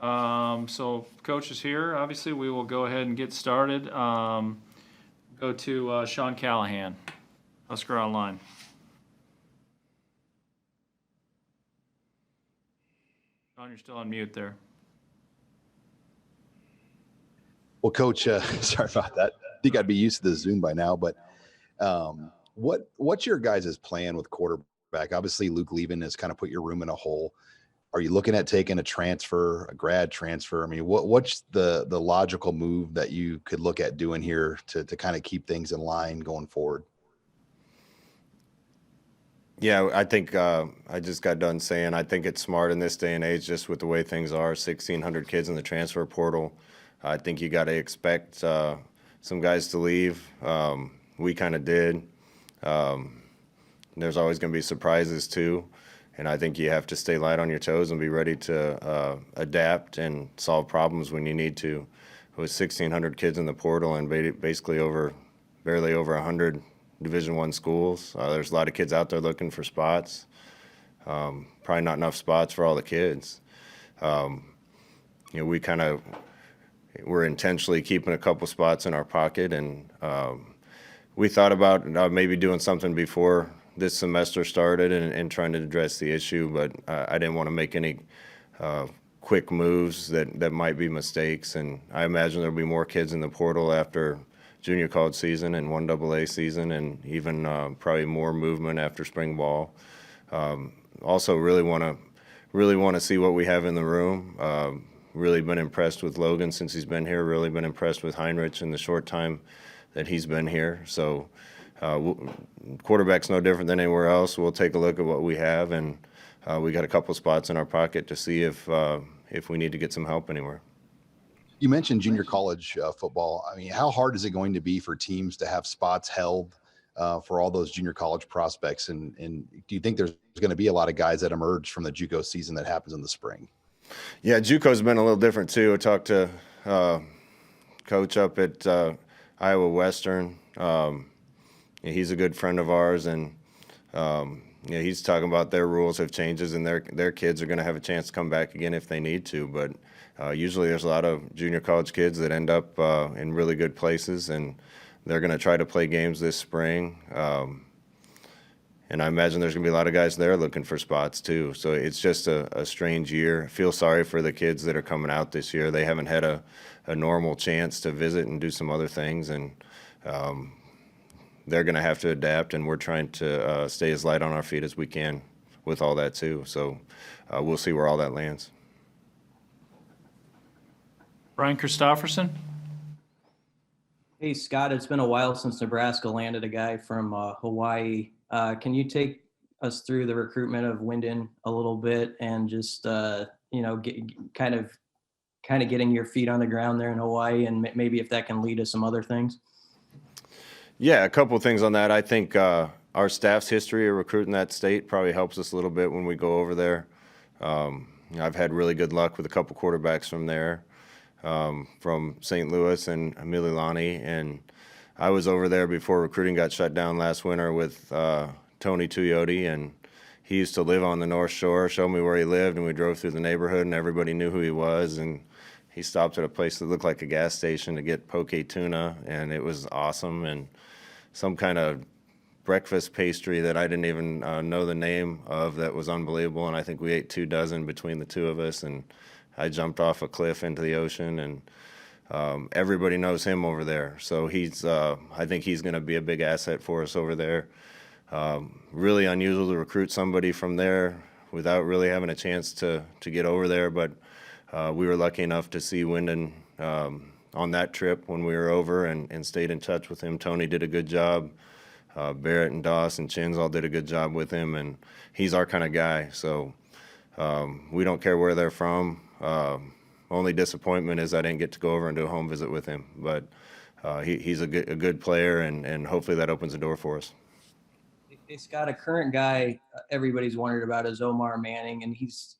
So coach is here. Obviously, we will go ahead and get started. Go to Sean Callahan, Husker Online. Sean, you're still on mute there. Well, Coach, sorry about that. I think I'd be used to the Zoom by now, but what's your guys' plan with quarterback? Obviously, Luke Levin has kind of put your room in a hole. Are you looking at taking a transfer, a grad transfer? I mean, what's the logical move that you could look at doing here to kind of keep things in line going forward? Yeah, I think I just got done saying I think it's smart in this day and age, just with the way things are. 1,600 kids in the transfer portal. I think you got to expect some guys to leave. We kind of did. There's always going to be surprises too, and I think you have to stay light on your toes and be ready to adapt and solve problems when you need to. With 1,600 kids in the portal and basically barely over 100 Division I schools, there's a lot of kids out there looking for spots. Probably not enough spots for all the kids. We're intentionally keeping a couple spots in our pocket, and we thought about maybe doing something before this semester started and trying to address the issue, but I didn't want to make any quick moves that might be mistakes, and I imagine there'll be more kids in the portal after junior college season and 1AA season, and even probably more movement after spring ball. Also really want to see what we have in the room. Really been impressed with Logan since he's been here. Really been impressed with Heinrich in the short time that he's been here. So quarterback's no different than anywhere else. We'll take a look at what we have, and we got a couple spots in our pocket to see if we need to get some help anywhere. You mentioned junior college football. I mean, how hard is it going to be for teams to have spots held for all those junior college prospects? And do you think there's going to be a lot of guys that emerge from the JUCO season that happens in the spring? Yeah, JUCO's been a little different too. I talked to Coach up at Iowa Western. He's a good friend of ours, and he's talking about their rules have changes, and their kids are going to have a chance to come back again if they need to. But usually there's a lot of junior college kids that end up in really good places, and they're going to try to play games this spring. And I imagine there's going to be a lot of guys there looking for spots too. So it's just a strange year. I feel sorry for the kids that are coming out this year. They haven't had a normal chance to visit and do some other things, and they're going to have to adapt, and we're trying to stay as light on our feet as we can with all that too. So we'll see where all that lands. Brian Christopherson. Hey, Scott, it's been a while since Nebraska landed a guy from Hawaii. Can you take us through the recruitment of Wyndon a little bit and just, kind of getting your feet on the ground there in Hawaii, and maybe if that can lead to some other things? Yeah, a couple of things on that. I think our staff's history of recruiting that state probably helps us a little bit when we go over there. I've had really good luck with a couple quarterbacks from there, from St. Louis and Mililani, and I was over there before recruiting got shut down last winter with Tony Tuioti, and he used to live on the North Shore, showed me where he lived, and we drove through the neighborhood, and everybody knew who he was, and he stopped at a place that looked like a gas station to get poke tuna, and it was awesome, and some kind of breakfast pastry that I didn't even know the name of that was unbelievable, and I think we ate 2 dozen between the two of us, and I jumped off a cliff into the ocean, and everybody knows him over there. So I think he's going to be a big asset for us over there. Really unusual to recruit somebody from there without really having a chance to get over there, but we were lucky enough to see Wyndon on that trip when we were over and stayed in touch with him. Tony did a good job. Barrett and Doss and Chins all did a good job with him, and he's our kind of guy. So we don't care where they're from. Only disappointment is I didn't get to go over and do a home visit with him, but he's a good player, and hopefully that opens the door for us. Hey, Scott, a current guy everybody's wondered about is Omar Manning, and he's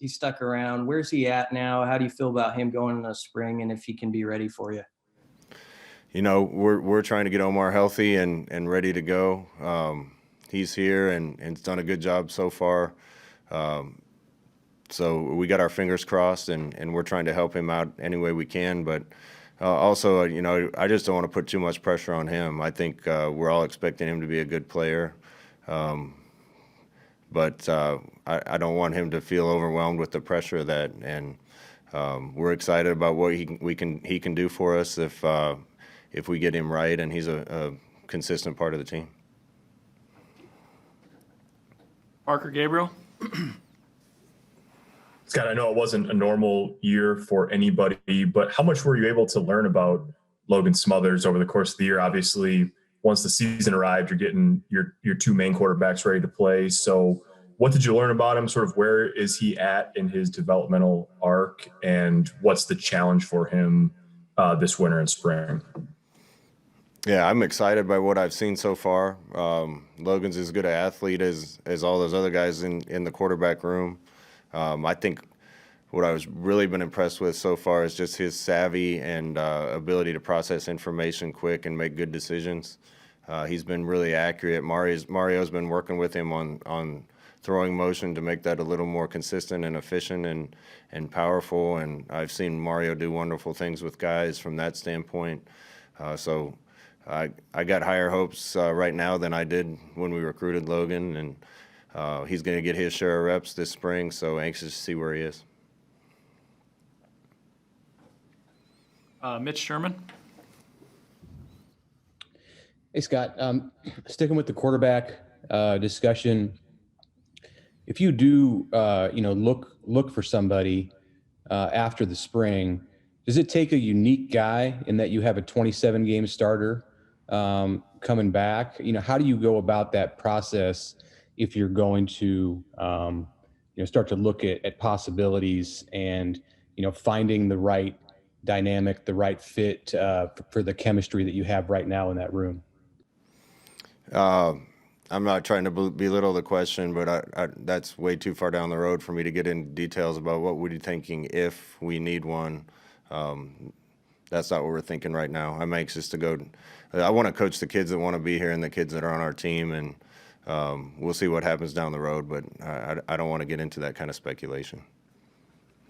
stuck around. Where's he at now? How do you feel about him going in the spring, and if he can be ready for you? You know, we're trying to get Omar healthy and ready to go. He's here and done a good job so far. So we got our fingers crossed, and we're trying to help him out any way we can. But also, I just don't want to put too much pressure on him. I think we're all expecting him to be a good player. But I don't want him to feel overwhelmed with the pressure of that. And we're excited about what he can do for us if we get him right, and he's a consistent part of the team. Parker Gabriel. Scott, I know it wasn't a normal year for anybody, but how much were you able to learn about Logan Smothers over the course of the year? Obviously, once the season arrived, you're getting your two main quarterbacks ready to play. So what did you learn about him? Sort of where is he at in his developmental arc, and what's the challenge for him this winter and spring? Yeah, I'm excited by what I've seen so far. Logan's as good an athlete as all those other guys in the quarterback room. I think what I was really been impressed with so far is just his savvy and ability to process information quick and make good decisions. He's been really accurate. Mario's been working with him on throwing motion to make that a little more consistent and efficient and powerful. And I've seen Mario do wonderful things with guys from that standpoint. So I got higher hopes right now than I did when we recruited Logan, and he's going to get his share of reps this spring, so anxious to see where he is. Mitch Sherman. Hey, Scott. Sticking with the quarterback discussion, if you do, look for somebody after the spring, does it take a unique guy in that you have a 27-game starter coming back? How do you go about that process if you're going to, start to look at possibilities and, finding the right dynamic, the right fit for the chemistry that you have right now in that room? I'm not trying to belittle the question, but that's way too far down the road for me to get into details about what we're thinking if we need one. That's not what we're thinking right now. I'm anxious to go. I want to coach the kids that want to be here and the kids that are on our team, and we'll see what happens down the road, but I don't want to get into that kind of speculation.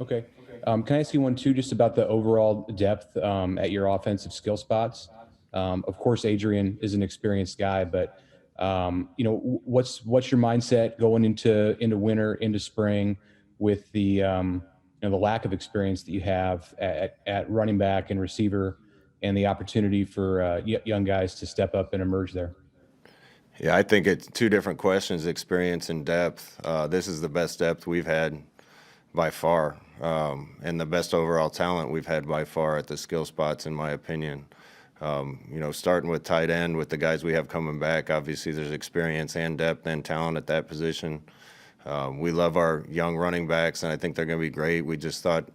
Okay. Can I ask you one too, just about the overall depth at your offensive skill spots? Of course, Adrian is an experienced guy, but what's your mindset going into winter, into spring, with the the lack of experience that you have at running back and receiver, and the opportunity for young guys to step up and emerge there? Yeah, I think it's two different questions, experience and depth. This is the best depth we've had by far, and the best overall talent we've had by far at the skill spots, in my opinion. Starting with tight end with the guys we have coming back, obviously there's experience and depth and talent at that position. We love our young running backs, and I think they're going to be great. We just thought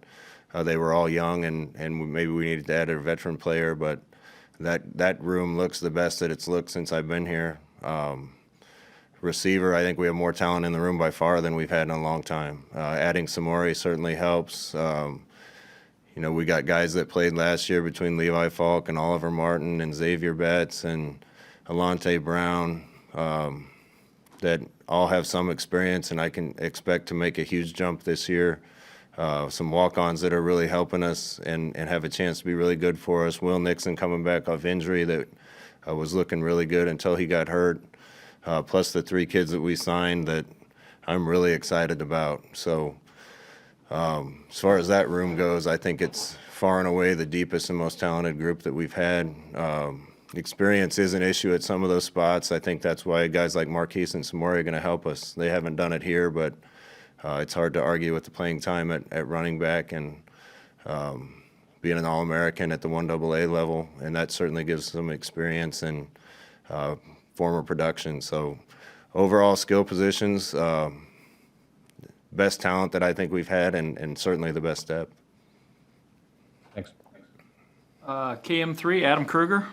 they were all young, and maybe we needed to add a veteran player, but that room looks the best that it's looked since I've been here. Receiver, I think we have more talent in the room by far than we've had in a long time. Adding Samori certainly helps. We got guys that played last year between Levi Falk and Oliver Martin and Xavier Betts and Alante Brown that all have some experience, and I can expect to make a huge jump this year. Some walk-ons that are really helping us and have a chance to be really good for us. Will Nixon coming back off injury that was looking really good until he got hurt, plus the three kids that we signed that I'm really excited about. So as far as that room goes, I think it's far and away the deepest and most talented group that we've had. Experience is an issue at some of those spots. I think that's why guys like Marquise and Samori are going to help us. They haven't done it here, but it's hard to argue with the playing time at running back and being an All-American at the 1AA level, and that certainly gives some experience and former production. So overall skill positions, best talent that I think we've had, and certainly the best depth. Thanks. KM3, Adam Kruger.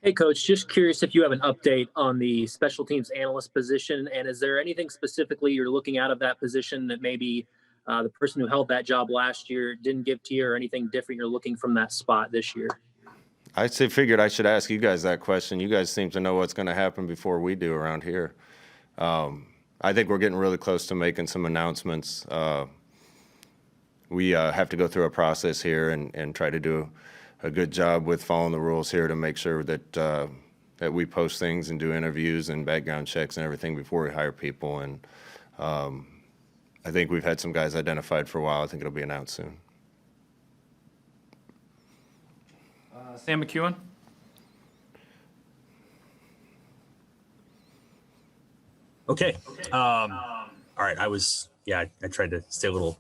Hey, Coach, just curious if you have an update on the special teams analyst position, and is there anything specifically you're looking out of that position that maybe the person who held that job last year didn't give to you, or anything different you're looking from that spot this year? I figured I should ask you guys that question. You guys seem to know what's going to happen before we do around here. I think we're getting really close to making some announcements. We have to go through a process here and try to do a good job with following the rules here to make sure that that we post things and do interviews and background checks and everything before we hire people. And I think we've had some guys identified for a while. I think it'll be announced soon. Sam McEwen? Okay. All right. I tried to stay a little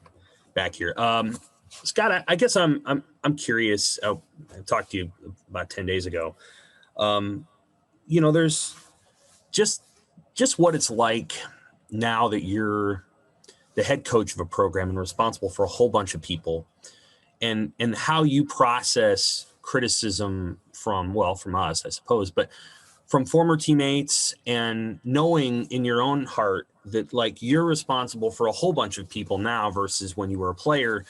back here. Scott, I guess I'm curious. I talked to you about 10 days ago. There's just what it's like now that you're the head coach of a program and responsible for a whole bunch of people, and how you process criticism from us, I suppose, but from former teammates, and knowing in your own heart that like you're responsible for a whole bunch of people now versus when you were a player,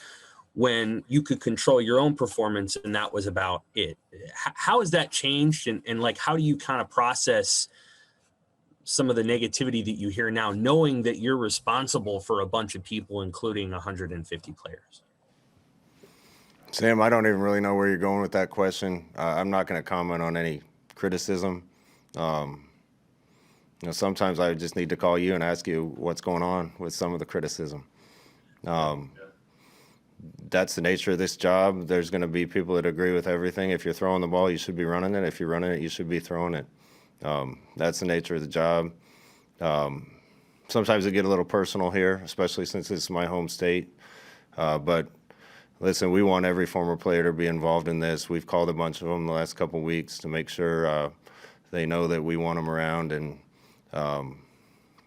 when you could control your own performance and that was about it. How has that changed? And like, how do you kind of process some of the negativity that you hear now, knowing that you're responsible for a bunch of people, including 150 players? Sam, I don't even really know where you're going with that question. I'm not going to comment on any criticism. Sometimes I just need to call you and ask you what's going on with some of the criticism. That's the nature of this job. There's going to be people that agree with everything. If you're throwing the ball, you should be running it. If you're running it, you should be throwing it. That's the nature of the job. Sometimes it get a little personal here, especially since it's my home state. But listen, we want every former player to be involved in this. We've called a bunch of them the last couple of weeks to make sure they know that we want them around, and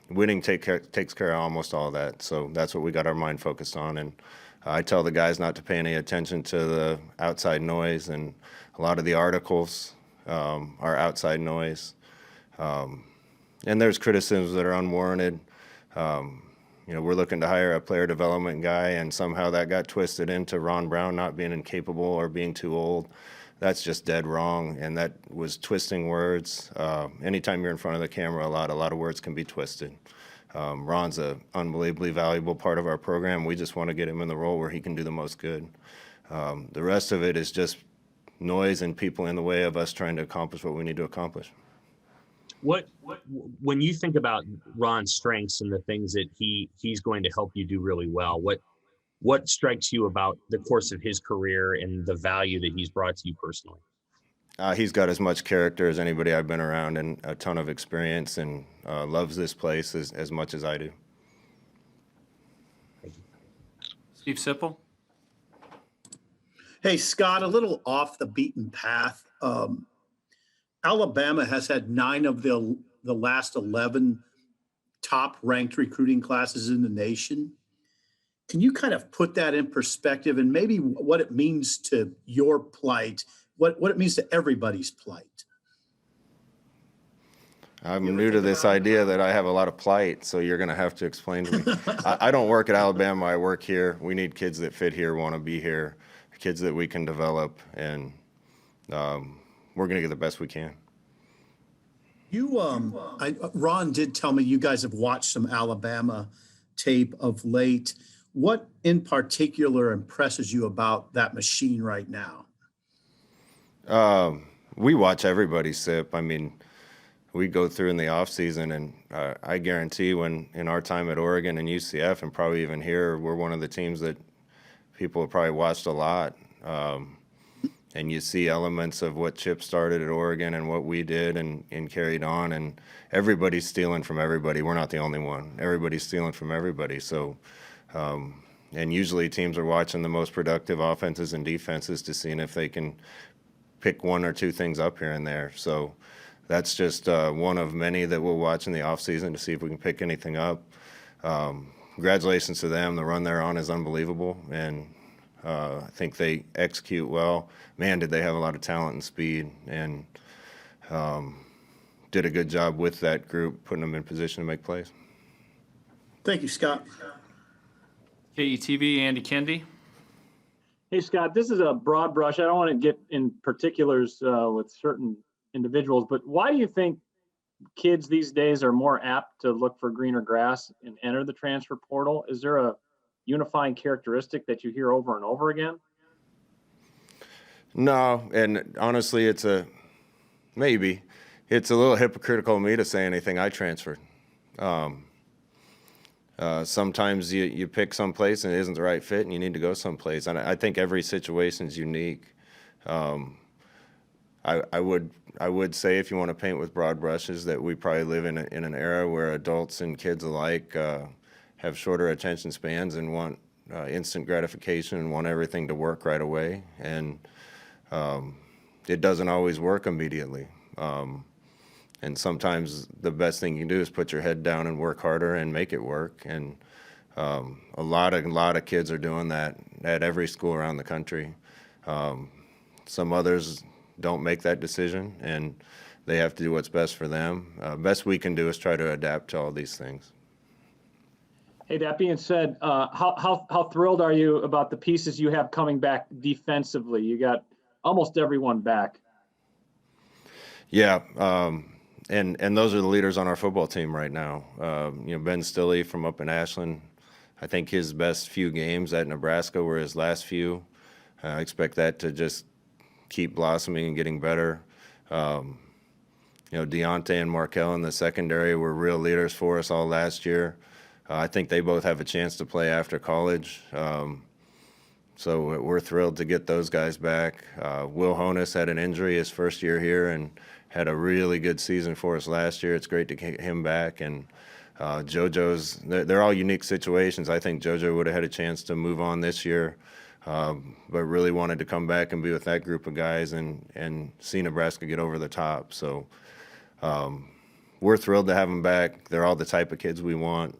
winning takes care of almost all of that. So that's what we got our mind focused on. And I tell the guys not to pay any attention to the outside noise, and a lot of the articles are outside noise. And there's criticisms that are unwarranted. We're looking to hire a player development guy, and somehow that got twisted into Ron Brown not being incapable or being too old. That's just dead wrong, and that was twisting words. Anytime you're in front of the camera, a lot of words can be twisted. Ron's an unbelievably valuable part of our program. We just want to get him in the role where he can do the most good. The rest of it is just noise and people in the way of us trying to accomplish what we need to accomplish. When you think about Ron's strengths and the things that he's going to help you do really well, what strikes you about the course of his career and the value that he's brought to you personally? He's got as much character as anybody I've been around, and a ton of experience, and loves this place as much as I do. Steve Sipple? Hey, Scott, a little off the beaten path. Alabama has had 9 of the last 11 top-ranked recruiting classes in the nation. Can you kind of put that in perspective, and maybe what it means to your plight, what it means to everybody's plight? I'm new to this idea that I have a lot of plight, so you're going to have to explain to me. I don't work at Alabama. I work here. We need kids that fit here, want to be here, kids that we can develop, and we're going to get the best we can. Ron did tell me you guys have watched some Alabama tape of late. What in particular impresses you about that machine right now? We watch everybody sip. I mean, we go through in the off season, and I guarantee when in our time at Oregon and UCF, and probably even here, we're one of the teams that people have probably watched a lot. And you see elements of what Chip started at Oregon and what we did and carried on, and everybody's stealing from everybody. We're not the only one. Everybody's stealing from everybody. So, and usually teams are watching the most productive offenses and defenses to see if they can pick 1 or 2 things up here and there. So that's just one of many that we'll watch in the offseason to see if we can pick anything up. Congratulations to them. The run they're on is unbelievable, and I think they execute well. Man, did they have a lot of talent and speed, and did a good job with that group, putting them in position to make plays. Thank you, Scott. KETV, Andy Kendi? Hey, Scott, this is a broad brush. I don't want to get in particulars with certain individuals, but why do you think kids these days are more apt to look for greener grass and enter the transfer portal. Is there a unifying characteristic that you hear over and over again? No, and honestly, maybe. It's a little hypocritical of me to say anything. I transferred. Sometimes you pick someplace and it isn't the right fit and you need to go someplace. And I think every situation is unique. I would say, if you want to paint with broad brushes, that we probably live in an era where adults and kids alike have shorter attention spans and want instant gratification and want everything to work right away. And it doesn't always work immediately. And sometimes the best thing you can do is put your head down and work harder and make it work. And a lot of kids are doing that at every school around the country. Some others don't make that decision, and they have to do what's best for them. Best we can do is try to adapt to all these things. Hey, that being said, how thrilled are you about the pieces you have coming back defensively? You got almost everyone back. Yeah, and those are the leaders on our football team right now. Ben Stilley from up in Ashland, I think his best few games at Nebraska were his last few. I expect that to just keep blossoming and getting better. Deontay and Markel in the secondary were real leaders for us all last year. I think they both have a chance to play after college. So we're thrilled to get those guys back. Will Honus had an injury his first year here and had a really good season for us last year. It's great to get him back. And JoJo's, they're all unique situations. I think JoJo would have had a chance to move on this year, but really wanted to come back and be with that group of guys and see Nebraska get over the top. So we're thrilled to have them back. They're all the type of kids we want.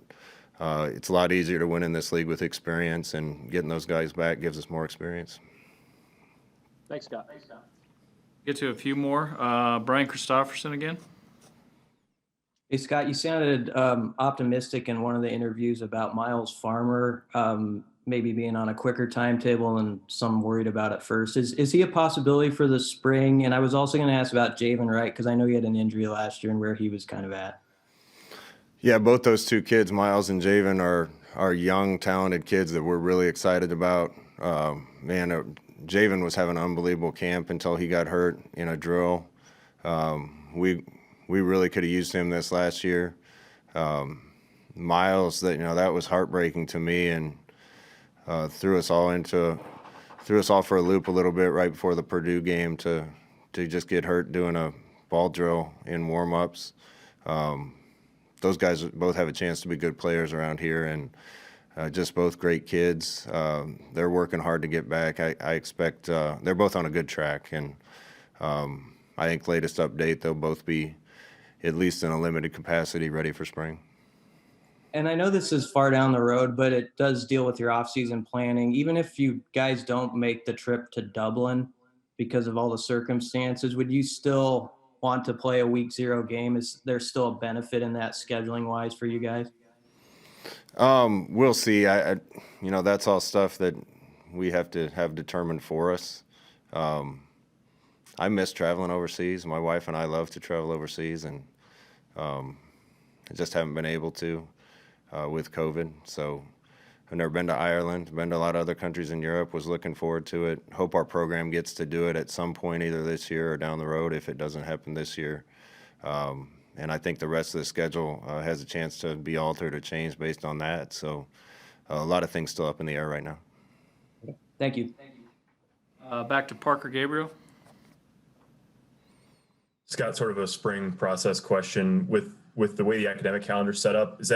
It's a lot easier to win in this league with experience, and getting those guys back gives us more experience. Thanks, Scott. Get to a few more. Brian Christopherson again. Hey, Scott, you sounded optimistic in one of the interviews about Miles Farmer maybe being on a quicker timetable and some worried about at first. Is he a possibility for the spring? And I was also going to ask about Javen Wright, because I know he had an injury last year and where he was kind of at. Yeah, both those two kids, Miles and Javen, are young, talented kids that we're really excited about. Javen was having an unbelievable camp until he got hurt in a drill. We really could have used him this last year. Miles, that was heartbreaking to me, and threw us all for a loop a little bit right before the Purdue game to just get hurt doing a ball drill in warm-ups. Those guys both have a chance to be good players around here, and just both great kids. They're working hard to get back. I expect they're both on a good track, and I think latest update, they'll both be, at least in a limited capacity, ready for spring. And I know this is far down the road, but it does deal with your off-season planning. Even if you guys don't make the trip to Dublin because of all the circumstances, would you still want to play a week 0 game? Is there still a benefit in that scheduling wise for you guys? We'll see. That's all stuff that we have to have determined for us. I miss traveling overseas. My wife and I love to travel overseas, and I just haven't been able to with COVID. So I've never been to Ireland, been to a lot of other countries in Europe, was looking forward to it. Hope our program gets to do it at some point, either this year or down the road if it doesn't happen this year. And I think the rest of the schedule has a chance to be altered or changed based on that. So a lot of things still up in the air right now. Thank you. Back to Parker Gabriel. Scott, sort of a spring process question. With the way the academic calendar is set up, is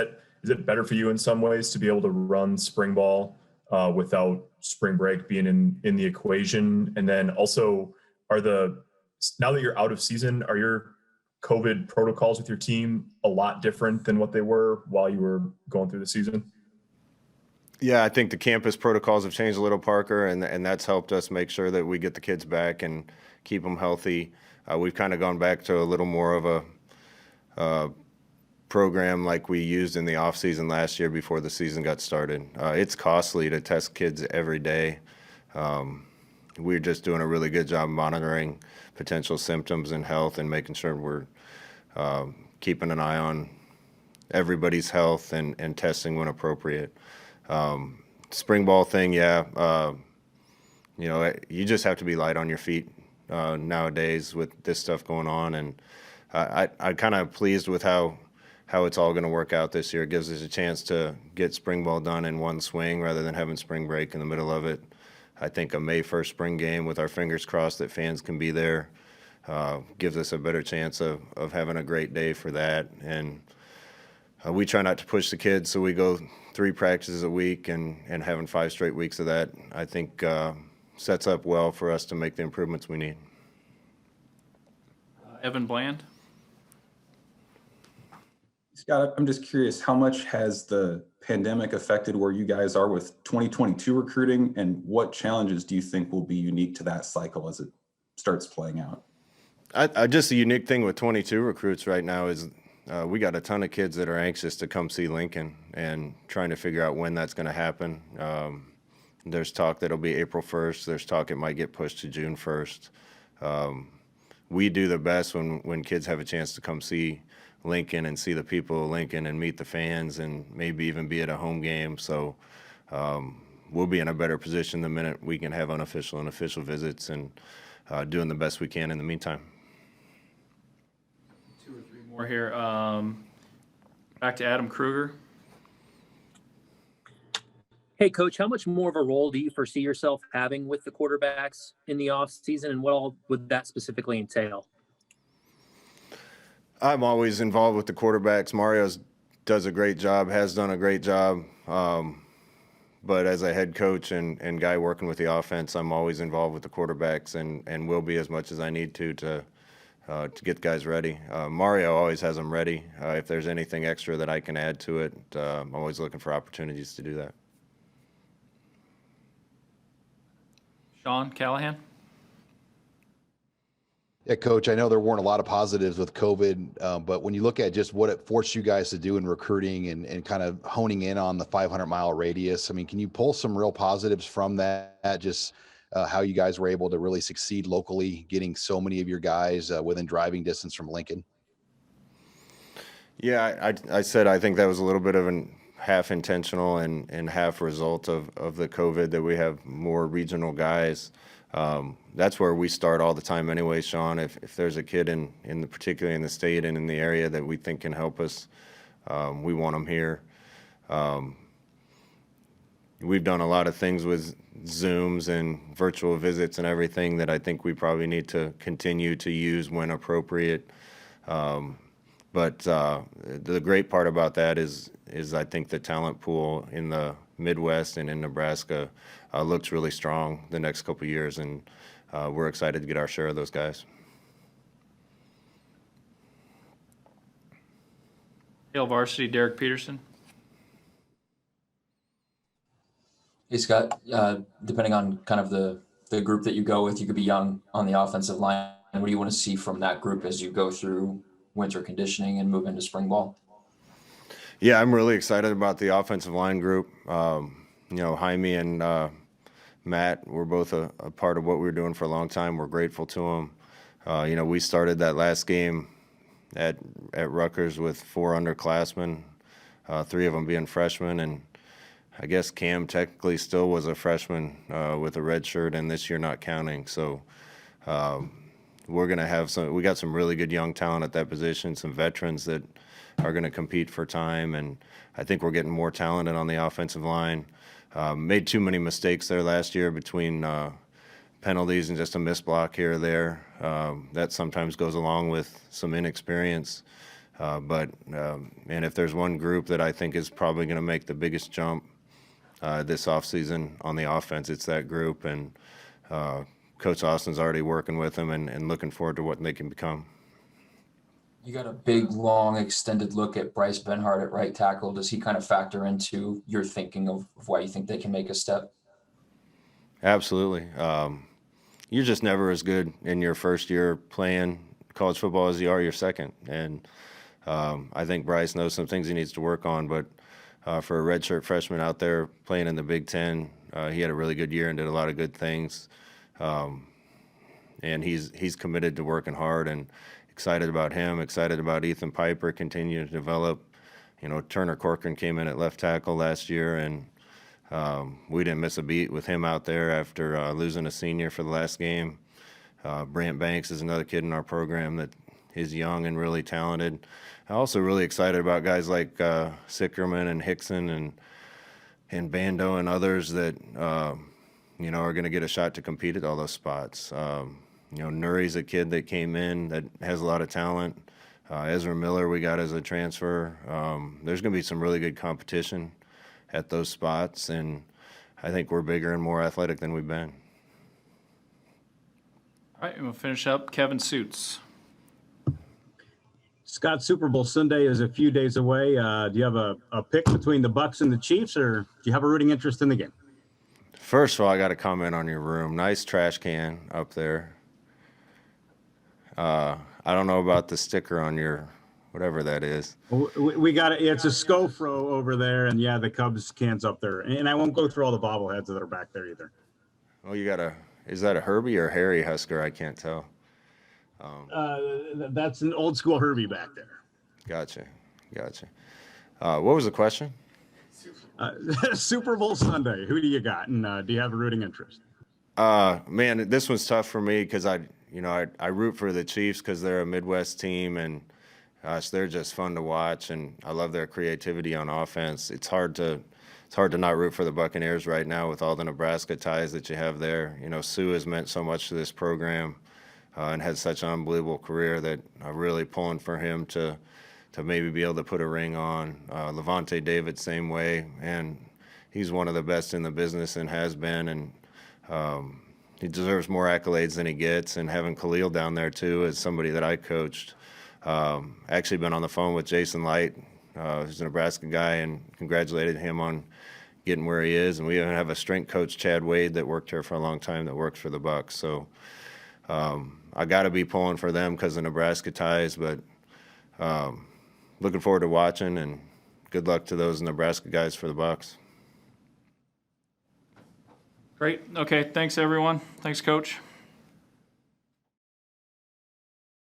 it better for you in some ways to be able to run spring ball without spring break being in the equation? And then also, now that you're out of season, are your COVID protocols with your team a lot different than what they were while you were going through the season? Yeah, I think the campus protocols have changed a little, Parker, and that's helped us make sure that we get the kids back and keep them healthy. We've kind of gone back to a little more of a program like we used in the off season last year before the season got started. It's costly to test kids every day. We're just doing a really good job monitoring potential symptoms and health and making sure we're keeping an eye on everybody's health and testing when appropriate. Spring ball thing, yeah. You just have to be light on your feet nowadays with this stuff going on, and I'm kind of pleased with how it's all going to work out this year. It gives us a chance to get spring ball done in one swing rather than having spring break in the middle of it. I think a May 1st spring game with our fingers crossed that fans can be there gives us a better chance of having a great day for that. And we try not to push the kids, so we go 3 practices a week, and having 5 straight weeks of that, I think, sets up well for us to make the improvements we need. Evan Bland. Scott, I'm just curious, how much has the pandemic affected where you guys are with 2022 recruiting, and what challenges do you think will be unique to that cycle as it starts playing out? Just the unique thing with 22 recruits right now is we got a ton of kids that are anxious to come see Lincoln and trying to figure out when that's going to happen. There's talk that it'll be April 1st. There's talk it might get pushed to June 1st. We do the best when kids have a chance to come see Lincoln and see the people of Lincoln and meet the fans and maybe even be at a home game. So we'll be in a better position the minute we can have unofficial and official visits, and doing the best we can in the meantime. 2 or 3 more here. Back to Adam Kruger. Hey, Coach, how much more of a role do you foresee yourself having with the quarterbacks in the offseason, and what all would that specifically entail? I'm always involved with the quarterbacks. Mario does a great job, has done a great job. But as a head coach and guy working with the offense, I'm always involved with the quarterbacks and will be as much as I need to get guys ready. Mario always has them ready. If there's anything extra that I can add to it, I'm always looking for opportunities to do that. Sean Callahan. Yeah, Coach, I know there weren't a lot of positives with COVID, but when you look at just what it forced you guys to do in recruiting and kind of honing in on the 500-mile radius, I mean, can you pull some real positives from that? Just how you guys were able to really succeed locally, getting so many of your guys within driving distance from Lincoln? Yeah, I said I think that was a little bit of an half intentional and half result of the COVID, that we have more regional guys. That's where we start all the time anyway, Sean. If there's a kid particularly in the state and in the area that we think can help us, we want them here. We've done a lot of things with Zooms and virtual visits and everything that I think we probably need to continue to use when appropriate. But the great part about that is I think the talent pool in the Midwest and in Nebraska looks really strong the next couple of years, and we're excited to get our share of those guys. Hail Varsity, Derek Peterson. Hey, Scott, depending on kind of the group that you go with, you could be young on the offensive line. What do you want to see from that group as you go through winter conditioning and move into spring ball? Yeah, I'm really excited about the offensive line group. Jaime and Matt were both a part of what we were doing for a long time. We're grateful to them. We started that last game at Rutgers with 4 underclassmen, 3 of them being freshmen, and I guess Cam technically still was a freshman with a red shirt, and this year not counting. So we're going to have we got some really good young talent at that position, some veterans that are going to compete for time, and I think we're getting more talented on the offensive line. Made too many mistakes there last year between penalties and just a missed block here or there. That sometimes goes along with some inexperience. And if there's one group that I think is probably going to make the biggest jump this offseason on the offense, it's that group. And Coach Austin's already working with them and looking forward to what they can become. You got a big, long, extended look at Bryce Benhart at right tackle. Does he kind of factor into your thinking of why you think they can make a step? Absolutely. You're just never as good in your first year playing college football as you are your second. And I think Bryce knows some things he needs to work on. But for a redshirt freshman out there playing in the Big Ten, he had a really good year and did a lot of good things. And he's committed to working hard and excited about him, excited about Ethan Piper continuing to develop. You know, Turner Corcoran came in at left tackle last year, and we didn't miss a beat with him out there after losing a senior for the last game. Brant Banks is another kid in our program that is young and really talented. I'm also really excited about guys like Sickerman and Hickson and Bando and others that, you know, are going to get a shot to compete at all those spots. You know, Nuri's a kid that came in that has a lot of talent. Ezra Miller we got as a transfer. There's going to be some really good competition at those spots, and I think we're bigger and more athletic than we've been. All right, and we'll finish up. Kevin Suits. Scott, Super Bowl Sunday is a few days away. Do you have a pick between the Bucs and the Chiefs, or do you have a rooting interest in the game? First of all, I got to comment on your room. Nice trash can up there. I don't know about the sticker on your whatever that is. We got it. It's a Scofro over there, and yeah, the Cubs can's up there. And I won't go through all the bobbleheads that are back there either. Oh, you got is that a Herbie or Harry Husker? I can't tell. That's an old school Herbie back there. Gotcha. What was the question? Super Bowl Sunday. Who do you got? And do you have a rooting interest? Man, this one's tough for me because I root for the Chiefs because they're a Midwest team, and gosh, they're just fun to watch, and I love their creativity on offense. It's hard to not root for the Buccaneers right now with all the Nebraska ties that you have there. You know, Sue has meant so much to this program and had such an unbelievable career that I'm really pulling for him to maybe be able to put a ring on. Levante David, same way, and he's one of the best in the business and has been, and he deserves more accolades than he gets. And having Khalil down there too as somebody that I coached. Actually been on the phone with Jason Light, who's a Nebraska guy, and congratulated him on getting where he is. And we even have a strength coach, Chad Wade, that worked here for a long time that works for the Bucs. So I got to be pulling for them because of Nebraska ties, but looking forward to watching, and good luck to those Nebraska guys for the Bucs. Great. Okay, thanks, everyone. Thanks, Coach.